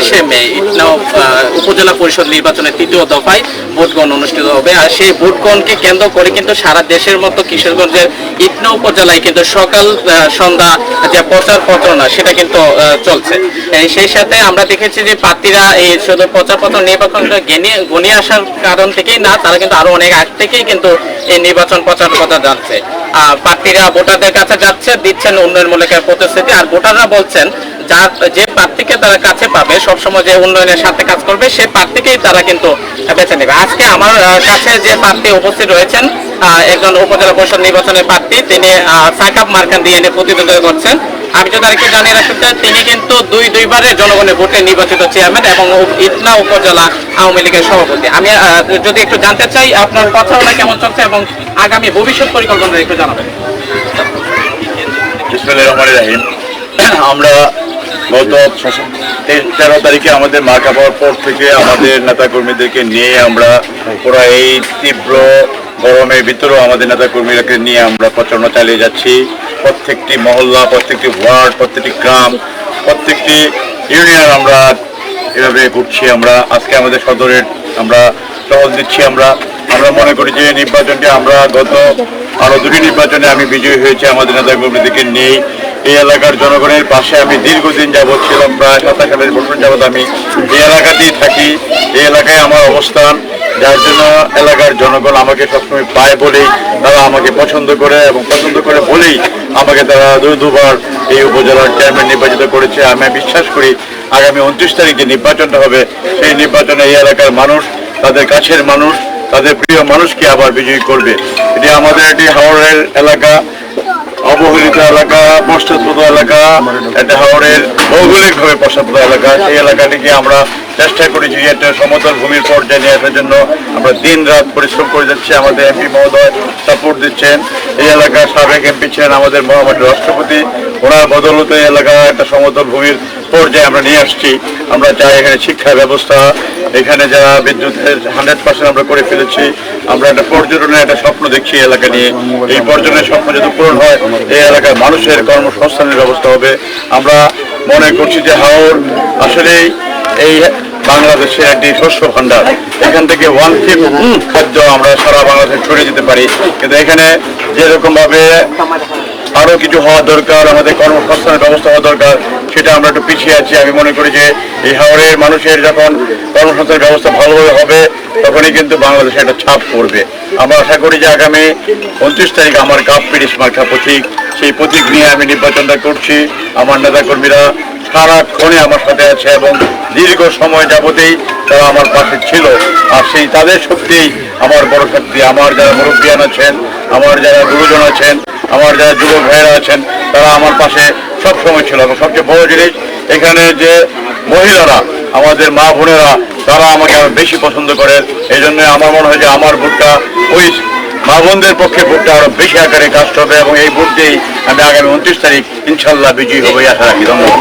23শে মে ইটনাও উপজেলা পরিষদ নির্বাচনের তৃতীয় দফায় ভোট গ্রহণ অনুষ্ঠিত হবে। আর সেই ভোট গ্রহণকে কেন্দ্র করে কিন্তু সারা দেশের মতো কিশোরগঞ্জের ইটনা উপজেলায় কিন্তু সকাল সন্ধ্যা যে প্রচার প্রচারণা সেটা কিন্তু চলছে। সেই সাথে আমরা দেখেছি যে প্রার্থীরা এই শুধু প্রচারপত্র নির্বাচনটা গনিয়ে আসার কারণ থেকেই না, তারা কিন্তু আরো অনেক আগ থেকেই কিন্তু এই নির্বাচন প্রচার যাচ্ছে। প্রার্থীরা ভোটারদের কাছে যাচ্ছে, দিচ্ছেন উন্নয়নমূলক প্রতিশ্রুতি। আর ভোটাররা বলছেন যে প্রার্থীকে তারা কাছে পাবে, সবসময় যে উন্নয়নের সাথে কাজ করবে, সেই প্রার্থীকেই তারা কিন্তু বেছে নেবে। আজকে আমার কাছে যে প্রার্থী উপস্থিত রয়েছেন, একজন উপজেলা পরিষদ নির্বাচনের প্রার্থী, তিনি সাকাব মার্কান দিয়ে প্রতিদ্বন্দ্বিতা করছেন। আমি যদি আরেকটু জানিয়ে রাখতে চাই, তিনি কিন্তু দুইবারে জনগণের ভোটে নির্বাচিত চেয়ারম্যান এবং ইটনা উপজেলা আওয়ামী লীগের সভাপতি। আমি যদি একটু জানতে চাই আপনার প্রচারণা কেমন চলছে এবং আগামী ভবিষ্যৎ পরিকল্পনা একটু জানাবেন। আমরা গত 13 তারিখে আমাদের মার্কা পাওয়ার পর থেকে আমাদের নেতাকর্মীদেরকে নিয়ে আমরা পুরো এই তীব্র গরমের ভিতরেও আমাদের নেতাকর্মীদেরকে নিয়ে আমরা প্রচারণা চালিয়ে যাচ্ছি। প্রত্যেকটি মহল্লা, প্রত্যেকটি ওয়ার্ড, প্রত্যেকটি গ্রাম, প্রত্যেকটি ইউনিয়ন আমরা এভাবে ঘুরছি। আমরা আজকে আমাদের সদরের আমরা টহল দিচ্ছি। আমরা মনে করি যে নির্বাচনটি আমরা গত আরো দুটি নির্বাচনে আমি বিজয়ী হয়েছি আমাদের নেতাকর্মীদেরকে নিয়ে। এই এলাকার জনগণের পাশে আমি দীর্ঘদিন যাবৎ ছিলাম, প্রায় 27 বছর যাবৎ আমি এই এলাকাতেই থাকি। এই এলাকায় আমার অবস্থান, যার জন্য এলাকার জনগণ আমাকে সবসময় পায় বলেই তারা আমাকে পছন্দ করে এবং পছন্দ করে বলেই আমাকে তারা দুবার এই উপজেলার চেয়ারম্যান নির্বাচিত করেছে। আমি বিশ্বাস করি আগামী 29 তারিখে নির্বাচনটা হবে, সেই নির্বাচনে এই এলাকার মানুষ, তাদের কাছের মানুষ, তাদের প্রিয় মানুষকে আবার বিজয়ী করবে। এটি আমাদের এটি হাওড়ের এলাকা, অবহেলিত এলাকা, পশ্চাৎপদ এলাকা, এটা হাওড়ের ভৌগোলিকভাবে পশ্চাৎপদ এলাকা। সেই এলাকাটিকে আমরা চেষ্টা করেছি একটা সমতল ভূমির পর্যায়ে নিয়ে আসার জন্য। আমরা দিন রাত পরিশ্রম করে যাচ্ছি। আমাদের এমপি মহোদয় সাপোর্ট দিচ্ছেন। এই এলাকার সাবেক এমপি ছিলেন আমাদের মহামান্য রাষ্ট্রপতি, ওনার বদৌলতে এই এলাকা একটা সমতল ভূমির পর্যায়ে আমরা নিয়ে আসছি। আমরা চাই এখানে শিক্ষা ব্যবস্থা, এখানে যারা বিদ্যুতের 100% আমরা করে ফেলেছি। আমরা একটা পর্যটনের একটা স্বপ্ন দেখছি এলাকা নিয়ে। এই পর্যটনের স্বপ্ন যদি পূরণ হয়, এই এলাকার মানুষের কর্মসংস্থানের ব্যবস্থা হবে। আমরা মনে করছি যে হাওড় আসলে এই বাংলাদেশের একটি শস্য ভান্ডার। এখান থেকে 1/5 খাদ্য আমরা সারা বাংলাদেশে ছড়িয়ে দিতে পারি, কিন্তু এখানে যেরকম ভাবে আরো কিছু হওয়া দরকার, আমাদের কর্মসংস্থানের ব্যবস্থা হওয়া দরকার, সেটা আমরা একটু পিছিয়ে আছি। আমি মনে করি যে এই হাওড়ের মানুষের যখন কর্মসংস্থানের ব্যবস্থা ভালোভাবে হবে, তখনই কিন্তু বাংলাদেশে একটা ছাপ পড়বে। আমরা আশা করি যে আগামী 29 তারিখ আমার কাপ পিরিশ মার্কা প্রতীক, সেই প্রতীক নিয়ে আমি নির্বাচনটা করছি। আমার নেতাকর্মীরা সারাক্ষণে আমার সাথে আছে এবং দীর্ঘ সময় যাবতেই তারা আমার পাশে ছিল। আর সেই তাদের শক্তিই আমার বড় শক্তি। আমার যারা মুরব্বিয়ান আছেন, আমার যারা গুরুজন আছেন, আমার যারা যুবক ভাইরা আছেন, তারা আমার পাশে সব সময় ছিল। এবং সবচেয়ে বড় জিনিস, এখানে যে মহিলারা, আমাদের মা বোনেরা, তারা আমাকে আরো বেশি পছন্দ করেন। এই জন্য আমার মনে হয় যে আমার ভোটটা ওই মা বোনদের পক্ষে ভোটটা আরো বেশি আকারে কাজ হবে এবং এই ভোট দিয়েই আমি আগামী 29 তারিখ ইনশাল্লাহ বিজয়ী হবো আশা রাখি। ধন্যবাদ।